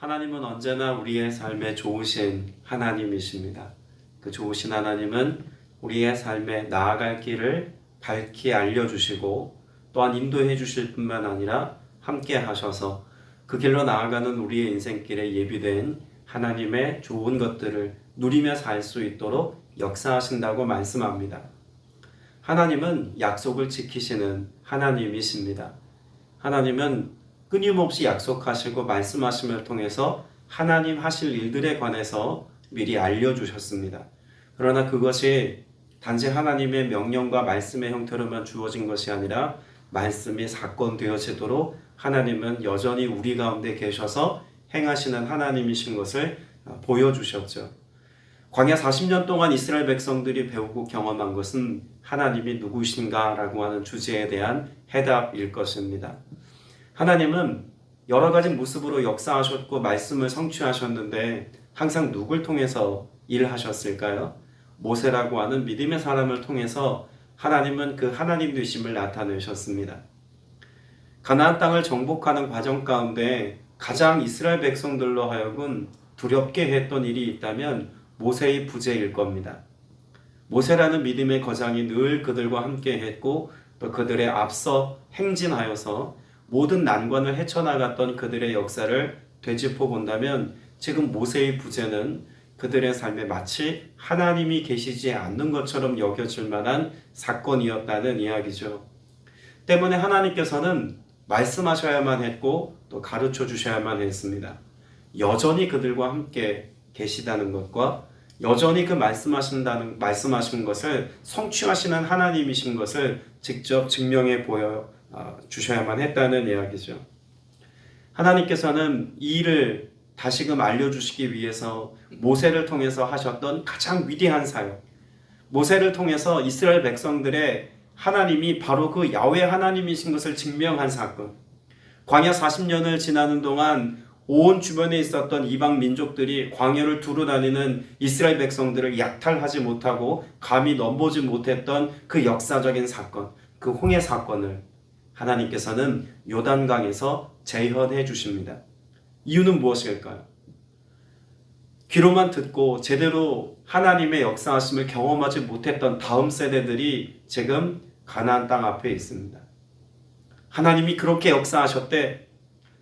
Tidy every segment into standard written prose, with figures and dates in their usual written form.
하나님은 언제나 우리의 삶에 좋으신 하나님이십니다. 그 좋으신 하나님은 우리의 삶에 나아갈 길을 밝히 알려주시고 또한 인도해 주실 뿐만 아니라 함께 하셔서 그 길로 나아가는 우리의 인생길에 예비된 하나님의 좋은 것들을 누리며 살 수 있도록 역사하신다고 말씀합니다. 하나님은 약속을 지키시는 하나님이십니다. 하나님은 끊임없이 약속하시고 말씀하심을 통해서 하나님 하실 일들에 관해서 미리 알려주셨습니다. 그러나 그것이 단지 하나님의 명령과 말씀의 형태로만 주어진 것이 아니라 말씀이 사건되어지도록 하나님은 여전히 우리 가운데 계셔서 행하시는 하나님이신 것을 보여주셨죠. 광야 40년 동안 이스라엘 백성들이 배우고 경험한 것은 하나님이 누구신가 라고 하는 주제에 대한 해답일 것입니다. 하나님은 여러 가지 모습으로 역사하셨고 말씀을 성취하셨는데 항상 누굴 통해서 일하셨을까요? 모세라고 하는 믿음의 사람을 통해서 하나님은 그 하나님 되심을 나타내셨습니다. 가나안 땅을 정복하는 과정 가운데 가장 이스라엘 백성들로 하여금 두렵게 했던 일이 있다면 모세의 부재일 겁니다. 모세라는 믿음의 거장이 늘 그들과 함께 했고 또 그들의 앞서 행진하여서 모든 난관을 헤쳐나갔던 그들의 역사를 되짚어 본다면 지금 모세의 부재는 그들의 삶에 마치 하나님이 계시지 않는 것처럼 여겨질 만한 사건이었다는 이야기죠. 때문에 하나님께서는 말씀하셔야만 했고 또 가르쳐 주셔야만 했습니다. 여전히 그들과 함께 계시다는 것과 여전히 그 말씀하신 것을 성취하시는 하나님이신 것을 직접 증명해 보여 주셔야만 했다는 이야기죠. 하나님께서는 이 일을 다시금 알려주시기 위해서 모세를 통해서 하셨던 가장 위대한 사역, 모세를 통해서 이스라엘 백성들의 하나님이 바로 그 야훼 하나님이신 것을 증명한 사건, 광야 40년을 지나는 동안 온 주변에 있었던 이방 민족들이 광야를 두루 다니는 이스라엘 백성들을 약탈하지 못하고 감히 넘보지 못했던 그 역사적인 사건, 그 홍해 사건을 하나님께서는 요단강에서 재현해 주십니다. 이유는 무엇일까요? 귀로만 듣고 제대로 하나님의 역사하심을 경험하지 못했던 다음 세대들이 지금 가나안 땅 앞에 있습니다. 하나님이 그렇게 역사하셨대.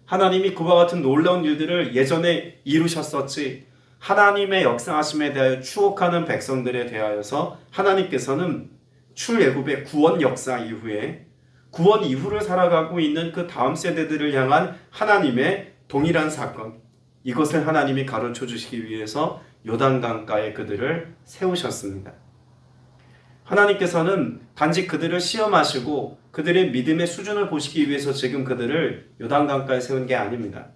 하나님이 그와 같은 놀라운 일들을 예전에 이루셨었지. 하나님의 역사하심에 대하여 추억하는 백성들에 대하여서 하나님께서는 출애굽의 구원 역사 이후에 구원 이후를 살아가고 있는 그 다음 세대들을 향한 하나님의 동일한 사건, 이것을 하나님이 가르쳐 주시기 위해서 요단강가에 그들을 세우셨습니다. 하나님께서는 단지 그들을 시험하시고 그들의 믿음의 수준을 보시기 위해서 지금 그들을 요단강가에 세운 게 아닙니다.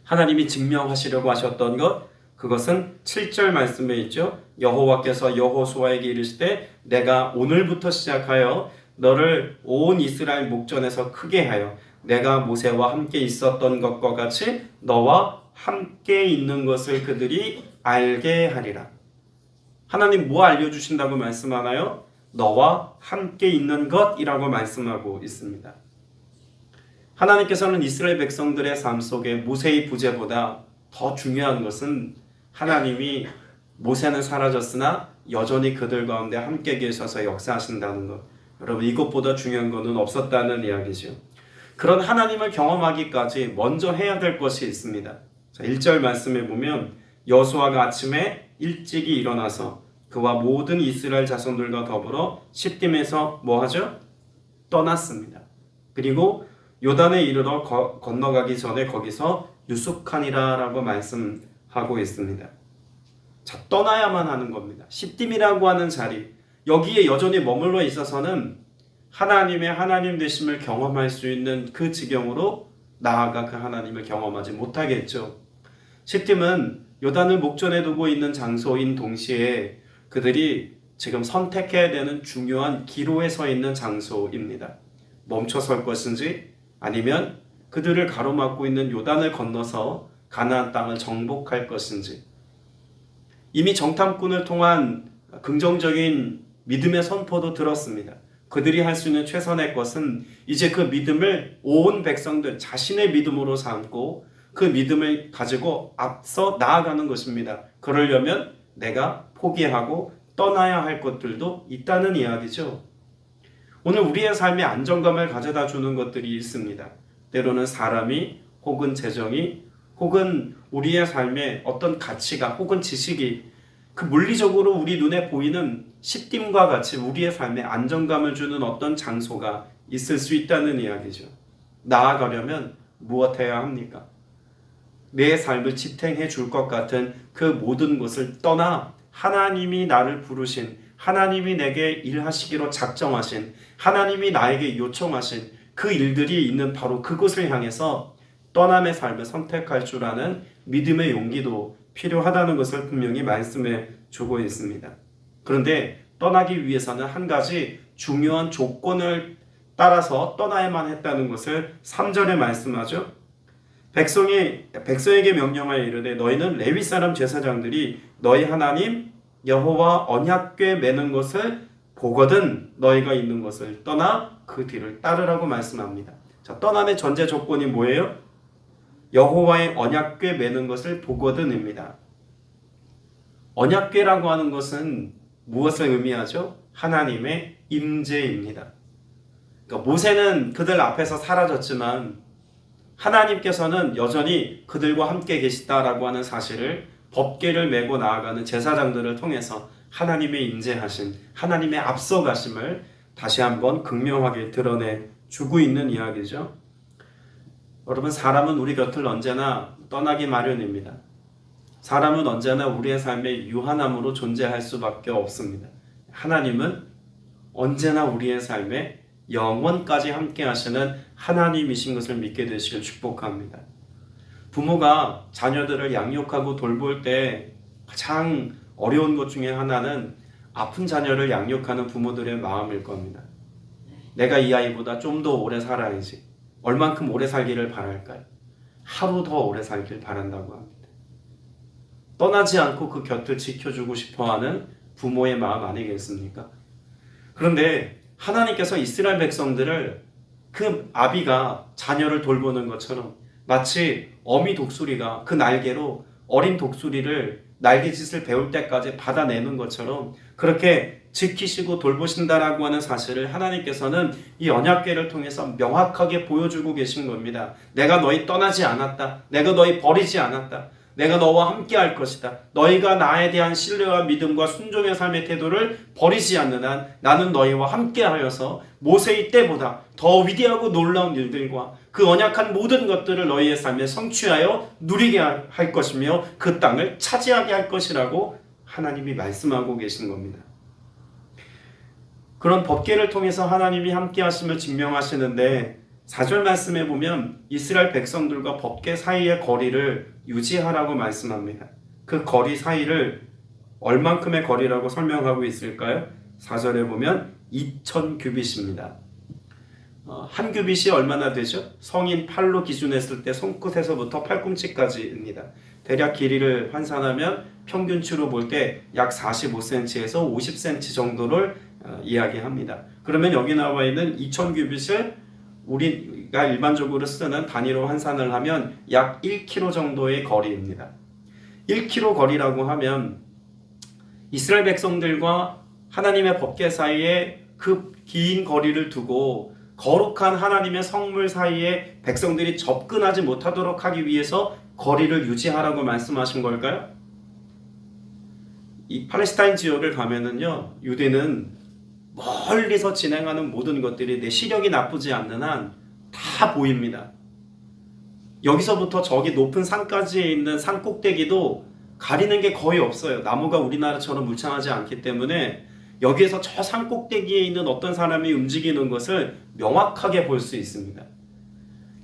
하나님이 증명하시려고 하셨던 것, 그것은 7절 말씀에 있죠. 여호와께서 여호수아에게 이르시되 내가 오늘부터 시작하여 너를 온 이스라엘 목전에서 크게 하여 내가 모세와 함께 있었던 것과 같이 너와 함께 있는 것을 그들이 알게 하리라. 하나님 뭐 알려주신다고 말씀하나요? 너와 함께 있는 것이라고 말씀하고 있습니다. 하나님께서는 이스라엘 백성들의 삶 속에 모세의 부재보다 더 중요한 것은 하나님이 모세는 사라졌으나 여전히 그들 가운데 함께 계셔서 역사하신다는 것. 여러분, 이것보다 중요한 것은 없었다는 이야기죠. 그런 하나님을 경험하기까지 먼저 해야 될 것이 있습니다. 자, 1절 말씀에 보면 여호수아가 아침에 일찍이 일어나서 그와 모든 이스라엘 자손들과 더불어 시딤에서 뭐 하죠? 떠났습니다. 그리고 요단에 이르러 건너가기 전에 거기서 유숙하니라 라고 말씀하고 있습니다. 자, 떠나야만 하는 겁니다. 시딤이라고 하는 자리, 여기에 여전히 머물러 있어서는 하나님의 하나님 되심을 경험할 수 있는 그 지경으로 나아가 그 하나님을 경험하지 못하겠죠. 시딤은 요단을 목전에 두고 있는 장소인 동시에 그들이 지금 선택해야 되는 중요한 기로에 서 있는 장소입니다. 멈춰 설 것인지 아니면 그들을 가로막고 있는 요단을 건너서 가나안 땅을 정복할 것인지. 이미 정탐꾼을 통한 긍정적인 믿음의 선포도 들었습니다. 그들이 할 수 있는 최선의 것은 이제 그 믿음을 온 백성들 자신의 믿음으로 삼고 그 믿음을 가지고 앞서 나아가는 것입니다. 그러려면 내가 포기하고 떠나야 할 것들도 있다는 이야기죠. 오늘 우리의 삶에 안정감을 가져다 주는 것들이 있습니다. 때로는 사람이 혹은 재정이 혹은 우리의 삶에 어떤 가치가 혹은 지식이 그 물리적으로 우리 눈에 보이는 십딤과 같이 우리의 삶에 안정감을 주는 어떤 장소가 있을 수 있다는 이야기죠. 나아가려면 무엇 해야 합니까? 내 삶을 지탱해 줄 것 같은 그 모든 것을 떠나 하나님이 나를 부르신, 하나님이 내게 일하시기로 작정하신, 하나님이 나에게 요청하신 그 일들이 있는 바로 그곳을 향해서 떠남의 삶을 선택할 줄 아는 믿음의 용기도 필요하다는 것을 분명히 말씀해 주고 있습니다. 그런데 떠나기 위해서는 한 가지 중요한 조건을 따라서 떠나야만 했다는 것을 3절에 말씀하죠. 백성에게 명령하여 이르되 너희는 레위 사람 제사장들이 너희 하나님 여호와 언약궤 매는 것을 보거든 너희가 있는 것을 떠나 그 뒤를 따르라고 말씀합니다. 자, 떠남의 전제 조건이 뭐예요? 여호와의 언약궤 매는 것을 보거든입니다. 언약궤라고 하는 것은 무엇을 의미하죠? 하나님의 임재입니다. 그러니까 모세는 그들 앞에서 사라졌지만 하나님께서는 여전히 그들과 함께 계시다라고 하는 사실을 법궤를 메고 나아가는 제사장들을 통해서 하나님의 임재하심, 하나님의 앞서가심을 다시 한번 극명하게 드러내 주고 있는 이야기죠. 여러분, 사람은 우리 곁을 언제나 떠나기 마련입니다. 사람은 언제나 우리의 삶에 유한함으로 존재할 수밖에 없습니다. 하나님은 언제나 우리의 삶에 영원까지 함께 하시는 하나님이신 것을 믿게 되시길 축복합니다. 부모가 자녀들을 양육하고 돌볼 때 가장 어려운 것 중에 하나는 아픈 자녀를 양육하는 부모들의 마음일 겁니다. 내가 이 아이보다 좀 더 오래 살아야지. 얼만큼 오래 살기를 바랄까요? 하루 더 오래 살길 바란다고 합니다. 떠나지 않고 그 곁을 지켜주고 싶어하는 부모의 마음 아니겠습니까? 그런데 하나님께서 이스라엘 백성들을 그 아비가 자녀를 돌보는 것처럼 마치 어미 독수리가 그 날개로 어린 독수리를 날개짓을 배울 때까지 받아내는 것처럼 그렇게 지키시고 돌보신다라고 하는 사실을 하나님께서는 이 언약궤를 통해서 명확하게 보여주고 계신 겁니다. 내가 너희 떠나지 않았다. 내가 너희 버리지 않았다. 내가 너와 함께 할 것이다. 너희가 나에 대한 신뢰와 믿음과 순종의 삶의 태도를 버리지 않는 한 나는 너희와 함께 하여서 모세의 때보다 더 위대하고 놀라운 일들과 그 언약한 모든 것들을 너희의 삶에 성취하여 누리게 할 것이며 그 땅을 차지하게 할 것이라고 하나님이 말씀하고 계신 겁니다. 그런 법궤를 통해서 하나님이 함께 하심을 증명하시는데 4절 말씀에 보면 이스라엘 백성들과 법궤 사이의 거리를 유지하라고 말씀합니다. 그 거리 사이를 얼만큼의 거리라고 설명하고 있을까요? 4절에 보면 2000규빗입니다. 한 규빗이 얼마나 되죠? 성인 팔로 기준했을 때 손끝에서부터 팔꿈치까지입니다. 대략 길이를 환산하면 평균치로 볼 때 약 45cm에서 50cm 정도를 이야기합니다. 그러면 여기 나와 있는 2000규빗을 우리가 일반적으로 쓰는 단위로 환산을 하면 약 1km 정도의 거리입니다. 1km 거리라고 하면 이스라엘 백성들과 하나님의 법궤 사이에 그 긴 거리를 두고 거룩한 하나님의 성물 사이에 백성들이 접근하지 못하도록 하기 위해서 거리를 유지하라고 말씀하신 걸까요? 이 팔레스타인 지역을 가면은요, 유대는 멀리서 진행하는 모든 것들이 내 시력이 나쁘지 않는 한 다 보입니다. 여기서부터 저기 높은 산까지 있는 산 꼭대기도 가리는 게 거의 없어요. 나무가 우리나라처럼 물창하지 않기 때문에 여기에서 저 산 꼭대기에 있는 어떤 사람이 움직이는 것을 명확하게 볼 수 있습니다.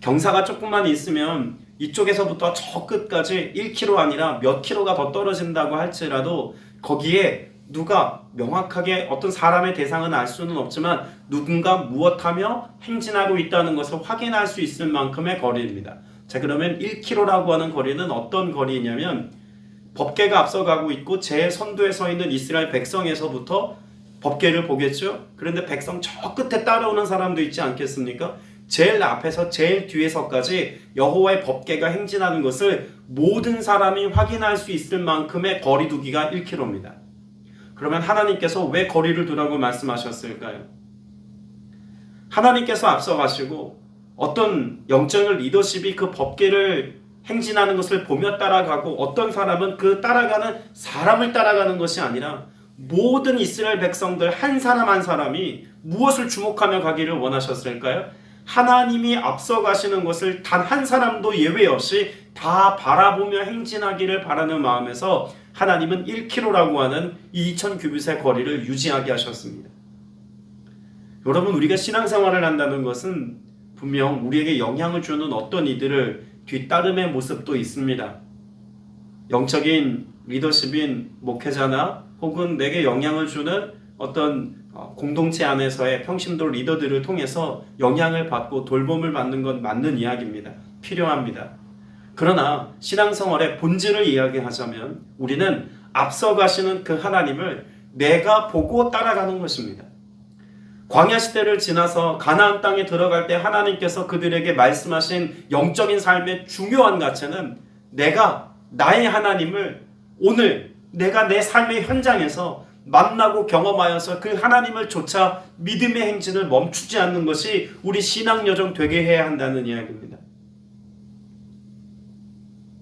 경사가 조금만 있으면 이쪽에서부터 저 끝까지 1km 아니라 몇 킬로가 더 떨어진다고 할지라도 거기에 누가 명확하게 어떤 사람의 대상은 알 수는 없지만 누군가 무엇하며 행진하고 있다는 것을 확인할 수 있을 만큼의 거리입니다. 자, 그러면 1km라고 하는 거리는 어떤 거리냐면 법궤가 앞서가고 있고 제 선두에 서 있는 이스라엘 백성에서부터 법궤를 보겠죠. 그런데 백성 저 끝에 따라오는 사람도 있지 않겠습니까? 제일 앞에서 제일 뒤에서까지 여호와의 법궤가 행진하는 것을 모든 사람이 확인할 수 있을 만큼의 거리 두기가 1km입니다. 그러면 하나님께서 왜 거리를 두라고 말씀하셨을까요? 하나님께서 앞서가시고 어떤 영적인 리더십이 그 법궤를 행진하는 것을 보며 따라가고 어떤 사람은 그 따라가는 사람을 따라가는 것이 아니라 모든 이스라엘 백성들 한 사람 한 사람이 무엇을 주목하며 가기를 원하셨을까요? 하나님이 앞서가시는 것을 단 한 사람도 예외 없이 다 바라보며 행진하기를 바라는 마음에서 하나님은 1km라고 하는 2000규빗의 거리를 유지하게 하셨습니다. 여러분, 우리가 신앙생활을 한다는 것은 분명 우리에게 영향을 주는 어떤 이들을 뒤따름의 모습도 있습니다. 영적인 리더십인 목회자나 혹은 내게 영향을 주는 어떤 공동체 안에서의 평신도 리더들을 통해서 영향을 받고 돌봄을 받는 건 맞는 이야기입니다. 필요합니다. 그러나 신앙생활의 본질을 이야기하자면 우리는 앞서가시는 그 하나님을 내가 보고 따라가는 것입니다. 광야 시대를 지나서 가나안 땅에 들어갈 때 하나님께서 그들에게 말씀하신 영적인 삶의 중요한 가치는 내가 나의 하나님을 오늘 내가 내 삶의 현장에서 만나고 경험하여서 그 하나님을 쫓아 믿음의 행진을 멈추지 않는 것이 우리 신앙 여정 되게 해야 한다는 이야기입니다.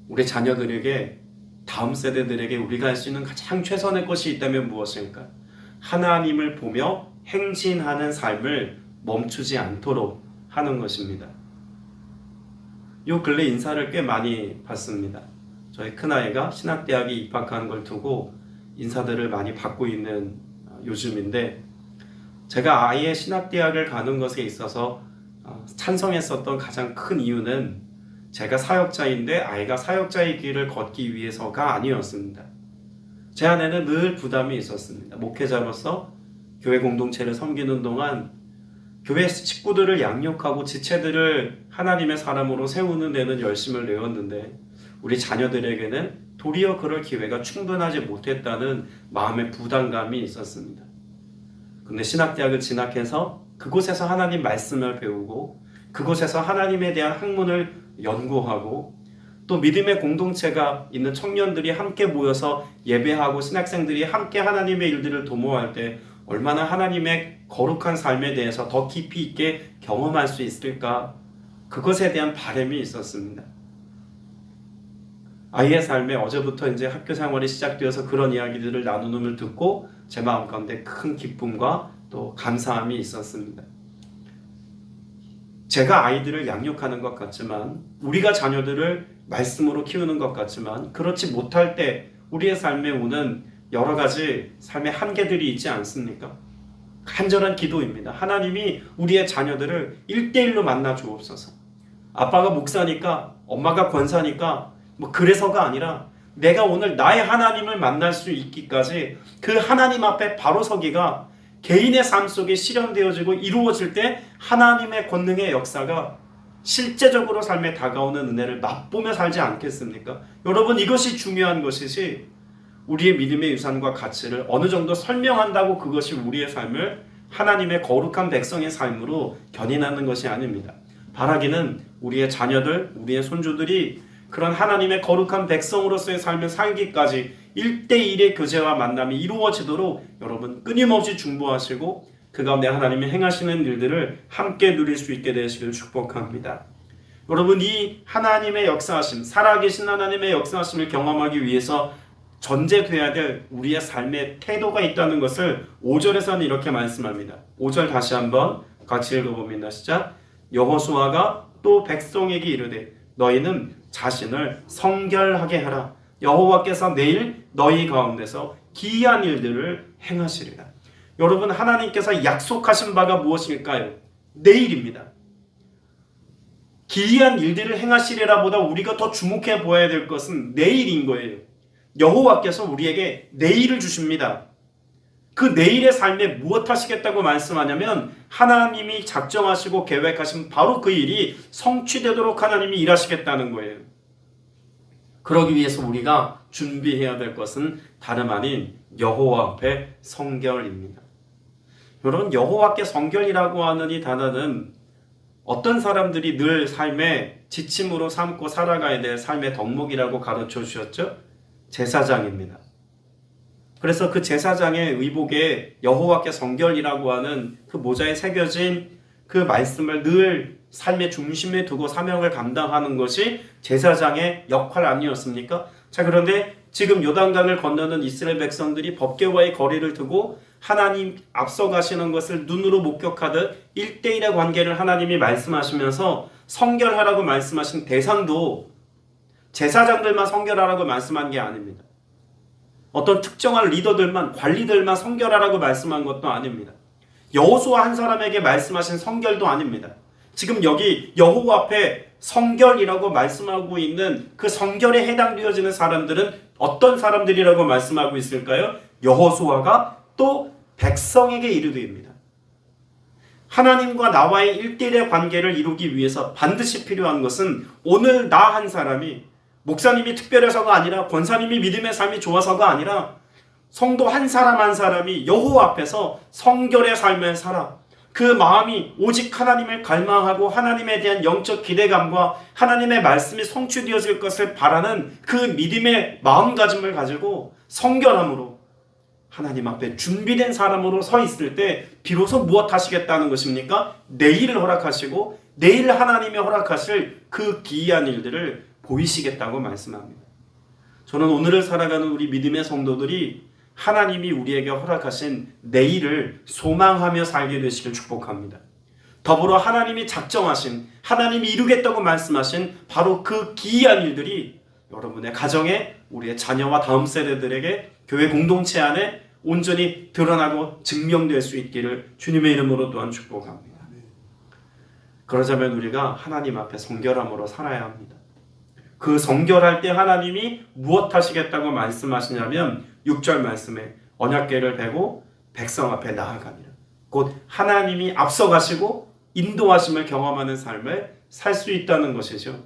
우리 자녀들에게, 다음 세대들에게 우리가 할 수 있는 가장 최선의 것이 있다면 무엇일까? 하나님을 보며 행진하는 삶을 멈추지 않도록 하는 것입니다. 요 근래 인사를 꽤 많이 받습니다. 저희 큰아이가 신학대학에 입학하는 걸 두고 인사들을 많이 받고 있는 요즘인데, 제가 아이의 신학대학을 가는 것에 있어서 찬성했었던 가장 큰 이유는 제가 사역자인데 아이가 사역자의 길을 걷기 위해서가 아니었습니다. 제 안에는 늘 부담이 있었습니다. 목회자로서 교회 공동체를 섬기는 동안 교회 식구들을 양육하고 지체들을 하나님의 사람으로 세우는 데는 열심을 내었는데 우리 자녀들에게는 도리어 그럴 기회가 충분하지 못했다는 마음의 부담감이 있었습니다. 근데 신학대학을 진학해서 그곳에서 하나님 말씀을 배우고 그곳에서 하나님에 대한 학문을 연구하고 또 믿음의 공동체가 있는 청년들이 함께 모여서 예배하고 신학생들이 함께 하나님의 일들을 도모할 때 얼마나 하나님의 거룩한 삶에 대해서 더 깊이 있게 경험할 수 있을까, 그것에 대한 바람이 있었습니다. 아이의 삶에 어제부터 이제 학교 생활이 시작되어서 그런 이야기들을 나누는 걸 듣고 제 마음 가운데 큰 기쁨과 또 감사함이 있었습니다. 제가 아이들을 양육하는 것 같지만, 우리가 자녀들을 말씀으로 키우는 것 같지만, 그렇지 못할 때 우리의 삶에 오는 여러 가지 삶의 한계들이 있지 않습니까? 간절한 기도입니다. 하나님이 우리의 자녀들을 1대1로 만나 주옵소서. 아빠가 목사니까, 엄마가 권사니까 뭐 그래서가 아니라 내가 오늘 나의 하나님을 만날 수 있기까지 그 하나님 앞에 바로 서기가 개인의 삶 속에 실현되어지고 이루어질 때 하나님의 권능의 역사가 실제적으로 삶에 다가오는 은혜를 맛보며 살지 않겠습니까? 여러분, 이것이 중요한 것이지 우리의 믿음의 유산과 가치를 어느 정도 설명한다고 그것이 우리의 삶을 하나님의 거룩한 백성의 삶으로 견인하는 것이 아닙니다. 바라기는 우리의 자녀들, 우리의 손주들이 그런 하나님의 거룩한 백성으로서의 삶을 살기까지 1대1의 교제와 만남이 이루어지도록 여러분 끊임없이 중보하시고 그 가운데 하나님이 행하시는 일들을 함께 누릴 수 있게 되시길 축복합니다. 여러분, 이 하나님의 역사하심, 살아계신 하나님의 역사하심을 경험하기 위해서 전제돼야 될 우리의 삶의 태도가 있다는 것을 5절에서는 이렇게 말씀합니다. 5절 다시 한번 같이 읽어봅니다. 시작. 여호수아가 또 백성에게 이르되 너희는 자신을 성결하게 하라. 여호와께서 내일 너희 가운데서 기이한 일들을 행하시리라. 여러분, 하나님께서 약속하신 바가 무엇일까요? 내일입니다. 기이한 일들을 행하시리라 보다 우리가 더 주목해 보아야 될 것은 내일인 거예요. 여호와께서 우리에게 내일을 주십니다. 그 내일의 삶에 무엇 하시겠다고 말씀하냐면 하나님이 작정하시고 계획하신 바로 그 일이 성취되도록 하나님이 일하시겠다는 거예요. 그러기 위해서 우리가 준비해야 될 것은 다름 아닌 여호와 앞에 성결입니다. 여러분, 여호와께 성결이라고 하는 이 단어는 어떤 사람들이 늘 삶에 지침으로 삼고 살아가야 될 삶의 덕목이라고 가르쳐 주셨죠? 제사장입니다. 그래서 그 제사장의 의복에 여호와께 성결이라고 하는 그 모자에 새겨진 그 말씀을 늘 삶의 중심에 두고 사명을 감당하는 것이 제사장의 역할 아니었습니까? 자, 그런데 지금 요단강을 건너는 이스라엘 백성들이 법궤와의 거리를 두고 하나님 앞서가시는 것을 눈으로 목격하듯 1대1의 관계를 하나님이 말씀하시면서 성결하라고 말씀하신 대상도 제사장들만 성결하라고 말씀한 게 아닙니다. 어떤 특정한 리더들만, 관리들만 성결하라고 말씀한 것도 아닙니다. 여호수아 한 사람에게 말씀하신 성결도 아닙니다. 지금 여기 여호와 앞에 성결이라고 말씀하고 있는 그 성결에 해당되어지는 사람들은 어떤 사람들이라고 말씀하고 있을까요? 여호수아가 또 백성에게 이르되입니다. 하나님과 나와의 1대1의 관계를 이루기 위해서 반드시 필요한 것은 오늘 나 한 사람이 목사님이 특별해서가 아니라 권사님이 믿음의 삶이 좋아서가 아니라 성도 한 사람 한 사람이 여호와 앞에서 성결의 삶을 살아 그 마음이 오직 하나님을 갈망하고 하나님에 대한 영적 기대감과 하나님의 말씀이 성취되어질 것을 바라는 그 믿음의 마음가짐을 가지고 성결함으로 하나님 앞에 준비된 사람으로 서 있을 때 비로소 무엇 하시겠다는 것입니까? 내일을 허락하시고 내일 하나님이 허락하실 그 기이한 일들을 보이시겠다고 말씀합니다. 저는 오늘을 살아가는 우리 믿음의 성도들이 하나님이 우리에게 허락하신 내일을 소망하며 살게 되시길 축복합니다. 더불어 하나님이 작정하신, 하나님이 이루겠다고 말씀하신 바로 그 기이한 일들이 여러분의 가정에, 우리의 자녀와 다음 세대들에게, 교회 공동체 안에 온전히 드러나고 증명될 수 있기를 주님의 이름으로 또한 축복합니다. 그러자면 우리가 하나님 앞에 성결함으로 살아야 합니다. 그 성결할 때 하나님이 무엇 하시겠다고 말씀하시냐면 6절 말씀에 언약궤를 베고 백성 앞에 나아가니라. 곧 하나님이 앞서가시고 인도하심을 경험하는 삶을 살 수 있다는 것이죠.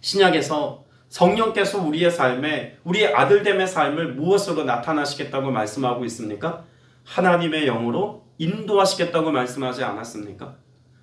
신약에서 성령께서 우리의 삶에, 우리의 아들됨의 삶을 무엇으로 나타나시겠다고 말씀하고 있습니까? 하나님의 영으로 인도하시겠다고 말씀하지 않았습니까?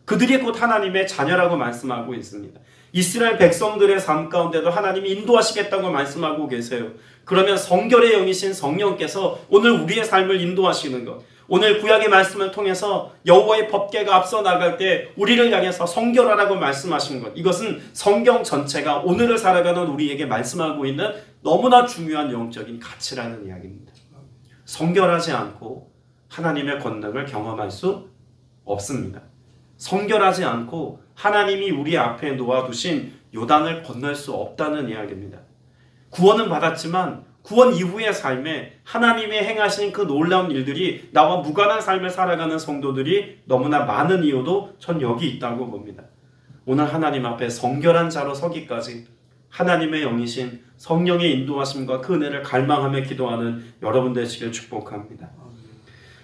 그들이 곧 하나님의 자녀라고 말씀하고 있습니다. 이스라엘 백성들의 삶 가운데도 하나님이 인도하시겠다고 말씀하고 계세요. 그러면 성결의 영이신 성령께서 오늘 우리의 삶을 인도하시는 것, 오늘 구약의 말씀을 통해서 여호와의 법궤가 앞서 나갈 때 우리를 향해서 성결하라고 말씀하신 것, 이것은 성경 전체가 오늘을 살아가는 우리에게 말씀하고 있는 너무나 중요한 영적인 가치라는 이야기입니다. 성결하지 않고 하나님의 권능을 경험할 수 없습니다. 성결하지 않고 하나님이 우리 앞에 놓아두신 요단을 건널 수 없다는 이야기입니다. 구원은 받았지만 구원 이후의 삶에 하나님이 행하신 그 놀라운 일들이 나와 무관한 삶을 살아가는 성도들이 너무나 많은 이유도 전 여기 있다고 봅니다. 오늘 하나님 앞에 성결한 자로 서기까지 하나님의 영이신 성령의 인도하심과 그 은혜를 갈망하며 기도하는 여러분 되시길 축복합니다.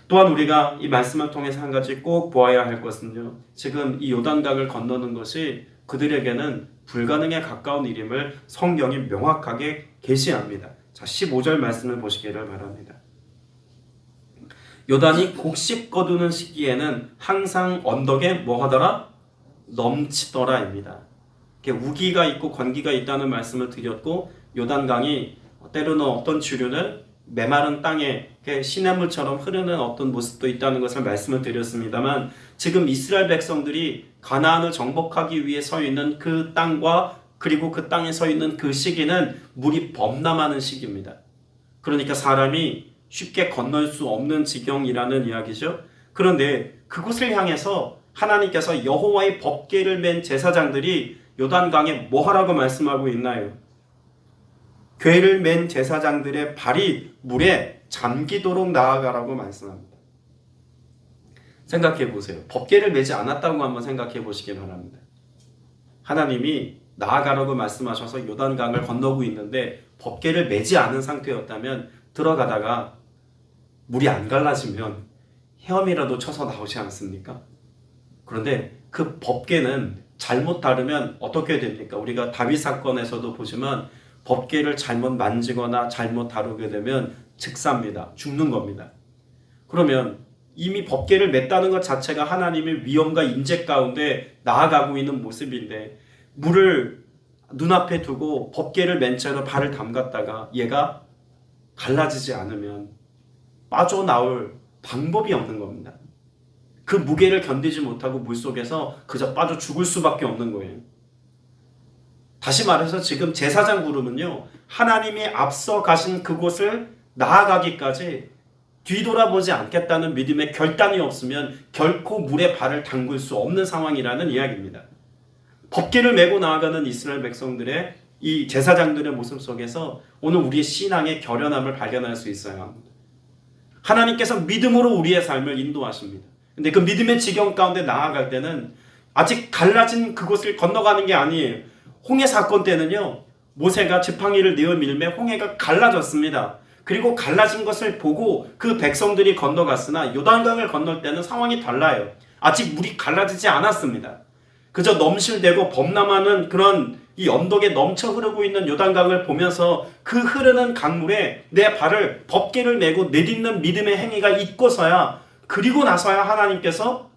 또한 우리가 이 말씀을 통해서 한 가지 꼭 보아야 할 것은요, 지금 이 요단강을 건너는 것이 그들에게는 불가능에 가까운 일임을 성경이 명확하게 계시합니다. 자, 15절 말씀을 보시기를 바랍니다. 요단이 곡식 거두는 시기에는 항상 언덕에 뭐 하더라? 넘치더라입니다. 우기가 있고 건기가 있다는 말씀을 드렸고, 요단강이 때로는 어떤 주류는 메마른 땅에 시냇물처럼 흐르는 어떤 모습도 있다는 것을 말씀을 드렸습니다만, 지금 이스라엘 백성들이 가나안을 정복하기 위해 서 있는 그 땅과 그리고 그 땅에 서 있는 그 시기는 물이 범람하는 시기입니다. 그러니까 사람이 쉽게 건널 수 없는 지경이라는 이야기죠. 그런데 그곳을 향해서 하나님께서 여호와의 법궤를 맨 제사장들이 요단강에 뭐 하라고 말씀하고 있나요? 궤를 맨 제사장들의 발이 물에 잠기도록 나아가라고 말씀합니다. 생각해 보세요. 법궤를 매지 않았다고 한번 생각해 보시기 바랍니다. 하나님이 나아가라고 말씀하셔서 요단강을 건너고 있는데 법궤를 매지 않은 상태였다면 들어가다가 물이 안 갈라지면 헤엄이라도 쳐서 나오지 않습니까? 그런데 그 법궤는 잘못 다루면 어떻게 됩니까? 우리가 다윗 사건에서도 보지만 법궤를 잘못 만지거나 잘못 다루게 되면 즉사입니다. 죽는 겁니다. 그러면 이미 법궤를 맸다는 것 자체가 하나님의 위엄과 임재 가운데 나아가고 있는 모습인데 물을 눈앞에 두고 법궤를 맨 채로 발을 담갔다가 얘가 갈라지지 않으면 빠져나올 방법이 없는 겁니다. 그 무게를 견디지 못하고 물속에서 그저 빠져 죽을 수밖에 없는 거예요. 다시 말해서 지금 제사장 구름은요, 하나님이 앞서 가신 그곳을 나아가기까지 뒤돌아보지 않겠다는 믿음의 결단이 없으면 결코 물에 발을 담글 수 없는 상황이라는 이야기입니다. 법궤를 메고 나아가는 이스라엘 백성들의 이 제사장들의 모습 속에서 오늘 우리의 신앙의 결연함을 발견할 수 있어야 합니다. 하나님께서 믿음으로 우리의 삶을 인도하십니다. 근데 그 믿음의 지경 가운데 나아갈 때는 아직 갈라진 그곳을 건너가는 게 아니에요. 홍해 사건 때는요, 모세가 지팡이를 내어 밀매 홍해가 갈라졌습니다. 그리고 갈라진 것을 보고 그 백성들이 건너갔으나 요단강을 건널 때는 상황이 달라요. 아직 물이 갈라지지 않았습니다. 그저 넘실대고 범람하는 그런 이 언덕에 넘쳐 흐르고 있는 요단강을 보면서 그 흐르는 강물에 내 발을 법궤를 메고 내딛는 믿음의 행위가 있고서야, 그리고 나서야 하나님께서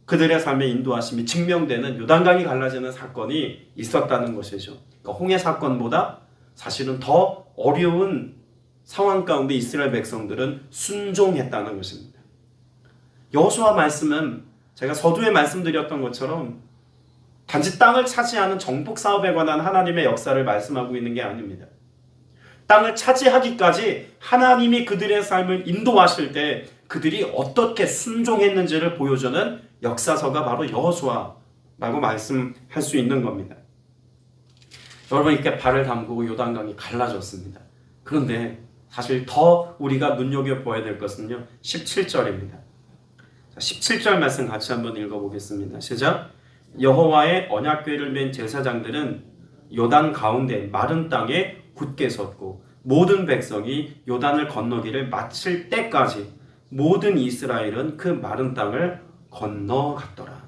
그들의 삶의 인도하심이 증명되는 요단강이 갈라지는 사건이 있었다는 것이죠. 그러니까 홍해 사건보다 사실은 더 어려운 상황 가운데 이스라엘 백성들은 순종했다는 것입니다. 여호수아 말씀은 제가 서두에 말씀드렸던 것처럼 단지 땅을 차지하는 정복 사업에 관한 하나님의 역사를 말씀하고 있는 게 아닙니다. 땅을 차지하기까지 하나님이 그들의 삶을 인도하실 때 그들이 어떻게 순종했는지를 보여주는 역사서가 바로 여호수아라고 말씀할 수 있는 겁니다. 여러분, 이렇게 발을 담그고 요단강이 갈라졌습니다. 그런데 사실 더 우리가 눈여겨보아야 될 것은요, 17절입니다. 17절 말씀 같이 한번 읽어보겠습니다. 시작. 여호와의 언약궤를 맨 제사장들은 요단 가운데 마른 땅에 굳게 섰고 모든 백성이 요단을 건너기를 마칠 때까지 모든 이스라엘은 그 마른 땅을 건너갔더라.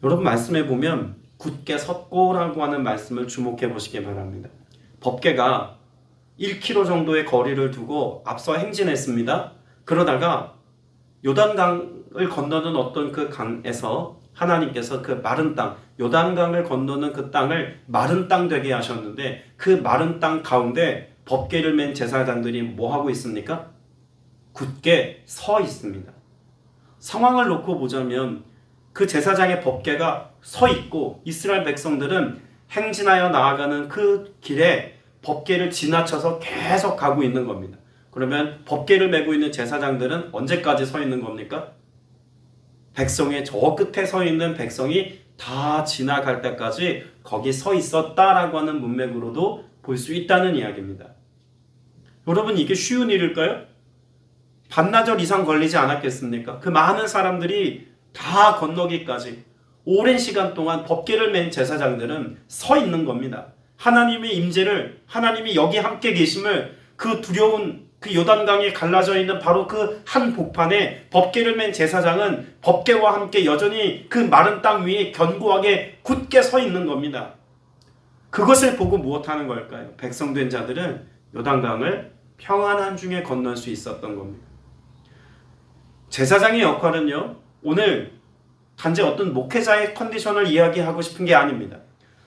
여러분, 말씀해 보면 굳게 섰고라고 하는 말씀을 주목해 보시기 바랍니다. 법궤가 1km 정도의 거리를 두고 앞서 행진했습니다. 그러다가 요단강을 건너는 어떤 그 강에서 하나님께서 그 마른 땅, 요단강을 건너는 그 땅을 마른 땅 되게 하셨는데 그 마른 땅 가운데 법궤를 맨 제사장들이 뭐 하고 있습니까? 굳게 서 있습니다. 상황을 놓고 보자면 그 제사장의 법궤가 서 있고 이스라엘 백성들은 행진하여 나아가는 그 길에 법궤를 지나쳐서 계속 가고 있는 겁니다. 그러면 법궤를 메고 있는 제사장들은 언제까지 서 있는 겁니까? 백성의 저 끝에 서 있는 백성이 다 지나갈 때까지 거기 서 있었다라고 하는 문맥으로도 볼 수 있다는 이야기입니다. 여러분, 이게 쉬운 일일까요? 반나절 이상 걸리지 않았겠습니까? 그 많은 사람들이 다 건너기까지 오랜 시간 동안 법궤를 맨 제사장들은 서 있는 겁니다. 하나님의 임재를, 하나님이 여기 함께 계심을, 그 두려운 그 요단강에 갈라져 있는 바로 그 한 복판에 법궤를 맨 제사장은 법궤와 함께 여전히 그 마른 땅 위에 견고하게 굳게 서 있는 겁니다. 그것을 보고 무엇하는 걸까요? 백성된 자들은 요단강을 평안한 중에 건널 수 있었던 겁니다. 제사장의 역할은요, 오늘 단지 어떤 목회자의 컨디션을 이야기하고 싶은 게 아닙니다.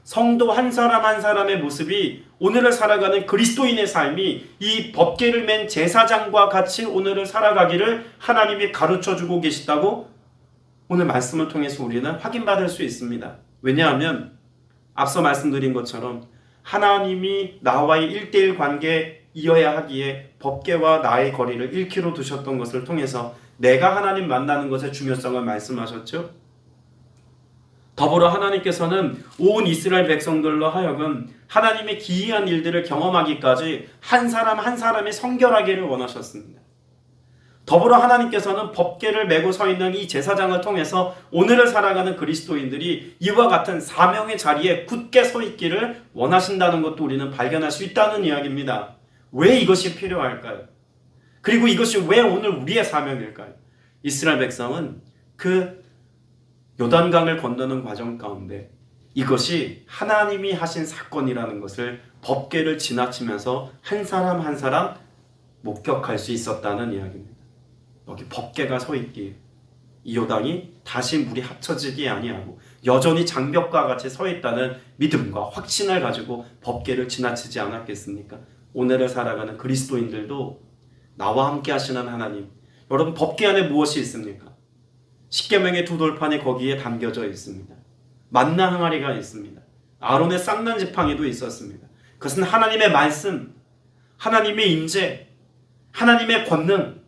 성도 한 사람 한 사람의 모습이, 오늘을 살아가는 그리스도인의 삶이 이 법궤를 맨 제사장과 같이 오늘을 살아가기를 하나님이 가르쳐주고 계시다고 오늘 말씀을 통해서 우리는 확인받을 수 있습니다. 왜냐하면 앞서 말씀드린 것처럼 하나님이 나와의 1:1 관계 이어야 하기에 법궤와 나의 거리를 1km 두셨던 것을 통해서 내가 하나님 만나는 것의 중요성을 말씀하셨죠. 더불어 하나님께서는 온 이스라엘 백성들로 하여금 하나님의 기이한 일들을 경험하기까지 한 사람 한 사람이 성결하기를 원하셨습니다. 더불어 하나님께서는 법궤를 메고 서 있는 이 제사장을 통해서 오늘을 살아가는 그리스도인들이 이와 같은 사명의 자리에 굳게 서 있기를 원하신다는 것도 우리는 발견할 수 있다는 이야기입니다. 왜 이것이 필요할까요? 그리고 이것이 왜 오늘 우리의 사명일까요? 이스라엘 백성은 그 요단강을 건너는 과정 가운데 이것이 하나님이 하신 사건이라는 것을 법궤를 지나치면서 한 사람 한 사람 목격할 수 있었다는 이야기입니다. 여기 법궤가 서 있기에 이 요단이 다시 물이 합쳐지지 아니하고 여전히 장벽과 같이 서 있다는 믿음과 확신을 가지고 법궤를 지나치지 않았겠습니까? 오늘을 살아가는 그리스도인들도 나와 함께 하시는 하나님, 여러분 법궤 안에 무엇이 있습니까? 십계명의 두 돌판이 거기에 담겨져 있습니다. 만나 항아리가 있습니다. 아론의 쌍난 지팡이도 있었습니다. 그것은 하나님의 말씀, 하나님의 임재, 하나님의 권능,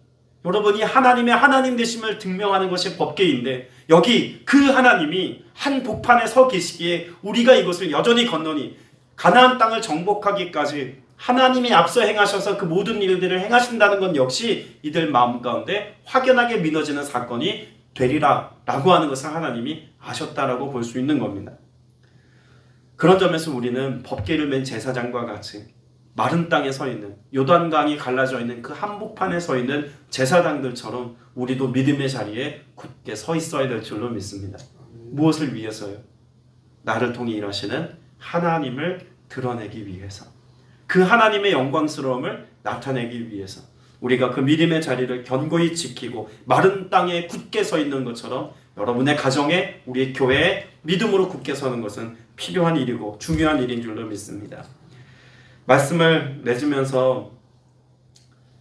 여러분이 하나님의 하나님 되심을 증명하는 것이 법궤인데 여기 그 하나님이 한 복판에 서 계시기에 우리가 이것을 여전히 건너니 가나안 땅을 정복하기까지 하나님이 앞서 행하셔서 그 모든 일들을 행하신다는 건 역시 이들 마음 가운데 확연하게 믿어지는 사건이 되리라 라고 하는 것을 하나님이 아셨다라고 볼 수 있는 겁니다. 그런 점에서 우리는 법궤를 맨 제사장과 같이 마른 땅에 서 있는, 요단강이 갈라져 있는 그 한복판에 서 있는 제사장들처럼 우리도 믿음의 자리에 굳게 서 있어야 될 줄로 믿습니다. 무엇을 위해서요? 나를 통해 일하시는 하나님을 드러내기 위해서, 그 하나님의 영광스러움을 나타내기 위해서 우리가 그 믿음의 자리를 견고히 지키고 마른 땅에 굳게 서 있는 것처럼 여러분의 가정에, 우리 교회에 믿음으로 굳게 서는 것은 필요한 일이고 중요한 일인 줄로 믿습니다. 말씀을 맺으면서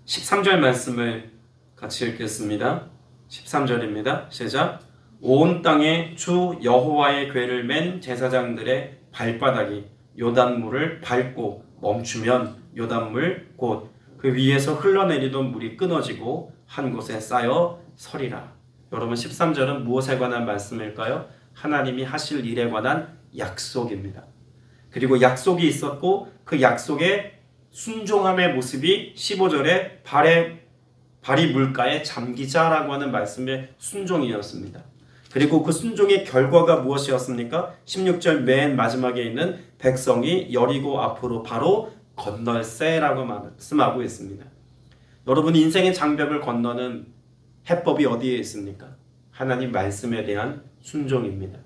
13절 말씀을 같이 읽겠습니다. 13절입니다. 시작. 온 땅에 주 여호와의 궤를 맨 제사장들의 발바닥이 요단물을 밟고 멈추면 요단물 곧 그 위에서 흘러내리던 물이 끊어지고 한 곳에 쌓여 서리라. 여러분 13절은 무엇에 관한 말씀일까요? 하나님이 하실 일에 관한 약속입니다. 그리고 약속이 있었고 그 약속의 순종함의 모습이 15절에 발이 물가에 잠기자라고 하는 말씀의 순종이었습니다. 그리고 그 순종의 결과가 무엇이었습니까? 16절 맨 마지막에 있는 백성이 여리고 앞으로 바로 건널세라고 말씀하고 있습니다. 여러분 인생의 장벽을 건너는 해법이 어디에 있습니까? 하나님 말씀에 대한 순종입니다.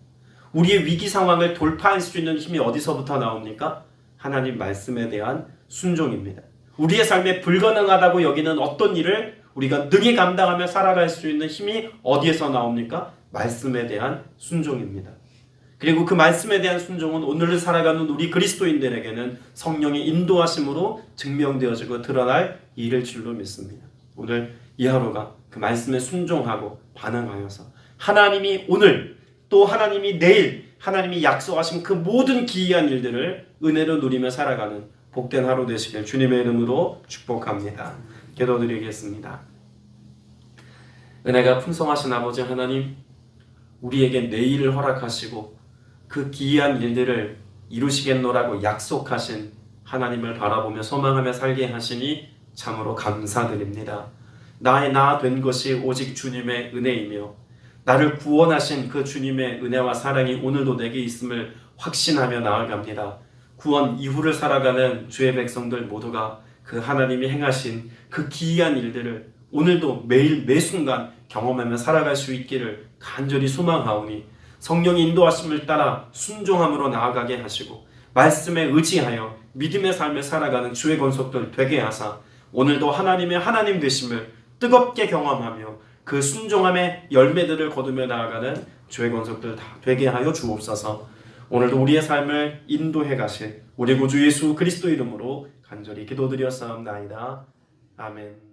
우리의 위기 상황을 돌파할 수 있는 힘이 어디서부터 나옵니까? 하나님 말씀에 대한 순종입니다. 우리의 삶에 불가능하다고 여기는 어떤 일을 우리가 능히 감당하며 살아갈 수 있는 힘이 어디에서 나옵니까? 말씀에 대한 순종입니다. 그리고 그 말씀에 대한 순종은 오늘을 살아가는 우리 그리스도인들에게는 성령의 인도하심으로 증명되어지고 드러날 일일 줄로 믿습니다. 오늘 이 하루가 그 말씀에 순종하고 반응하여서 하나님이 오늘 또 하나님이 내일 하나님이 약속하신 그 모든 기이한 일들을 은혜로 누리며 살아가는 복된 하루 되시길 주님의 이름으로 축복합니다. 기도드리겠습니다. 은혜가 풍성하신 아버지 하나님, 우리에게 내일을 허락하시고 그 기이한 일들을 이루시겠노라고 약속하신 하나님을 바라보며 소망하며 살게 하시니 참으로 감사드립니다. 나의 나 된 것이 오직 주님의 은혜이며 나를 구원하신 그 주님의 은혜와 사랑이 오늘도 내게 있음을 확신하며 나아갑니다. 구원 이후를 살아가는 주의 백성들 모두가 그 하나님이 행하신 그 기이한 일들을 오늘도 매일 매순간 경험하며 살아갈 수 있기를 간절히 소망하오니 성령의 인도하심을 따라 순종함으로 나아가게 하시고 말씀에 의지하여 믿음의 삶을 살아가는 주의 권속들 되게 하사 오늘도 하나님의 하나님 되심을 뜨겁게 경험하며 그 순종함의 열매들을 거두며 나아가는 주의 권속들 다 되게 하여 주옵소서. 오늘도 우리의 삶을 인도해 가실 우리 구주 예수 그리스도 이름으로 간절히 기도드렸사옵나이다. 아멘.